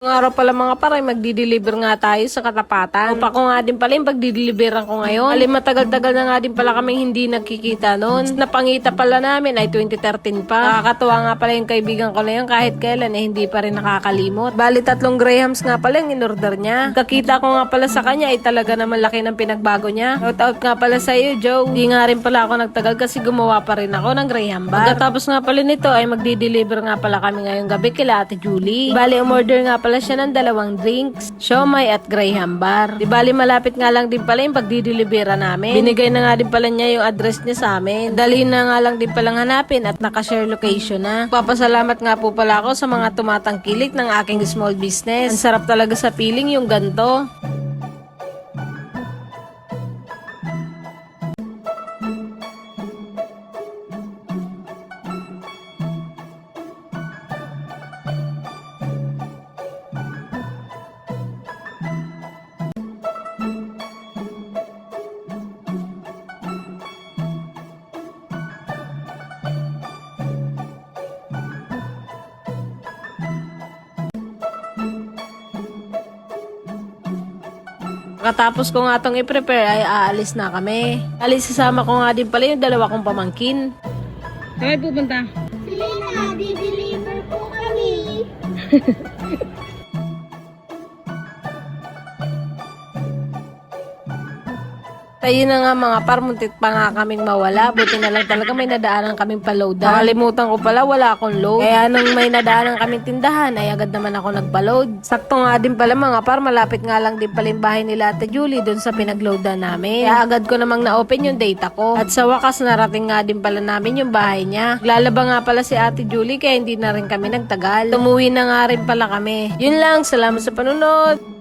Ngayong araw pala mga paray, magdi-deliver nga tayo sa Katapatan. Upa ko nga din pala yung pagdi-deliveran ko ngayon. Alim matagal-tagal na nga din pala kaming hindi nagkikita noon. Napangita pala namin ay 2013 pa. Nakakatuwa nga pala yung kaibigan ko na yun kahit kailan hindi pa rin nakakalimot. Bali 3 Grahams nga pala yung in-order niya. Kakita ko nga pala sa kanya ay talaga naman laki ng pinagbago niya. Shout out nga pala sa iyo, Joe. Hindi nga rin pala ako nagtagal kasi gumawa pa rin ako ng Graham bar. Pagkatapos nga pala nito ay magdi-deliver nga pala kami ngayong gabi kila Ate Julie. Bali umorder nga pala siya ng 2 drinks, siomay at Graham bar. Di bali malapit nga lang din pala yung pagdidelibera namin. Binigay na nga din pala niya yung address niya sa amin. Dalhin na nga lang din palang hanapin at nakashare location na. Papasalamat nga po pala ako sa mga tumatangkilik ng aking small business. Ang sarap talaga sa feeling yung ganto. Pagkatapos ko nga itong i-prepare ay aalis na kami. Alis sasama ko nga din pala yung 2 kong pamangkin. Saan pupunta? Selena, di-deliver po kami. Tayo na nga mga par, muntit pa nga kaming mawala. Buti na lang talaga may nadaanan kaming pa-load. Nakalimutan ko pala, wala akong load. Kaya nung may nadaanan kaming tindahan, ay agad naman ako nagpa-load. Sakto nga din pala mga par, malapit nga lang din pala yung bahay nila Ate Julie dun sa pinag-loadan namin. Kaya agad ko namang na-open yung data ko. At sa wakas, narating nga din pala namin yung bahay niya. Lalaba nga pala si Ate Julie, kaya hindi na rin kami nagtagal. Tumuwi na nga rin pala kami. Yun lang, salamat sa panunod.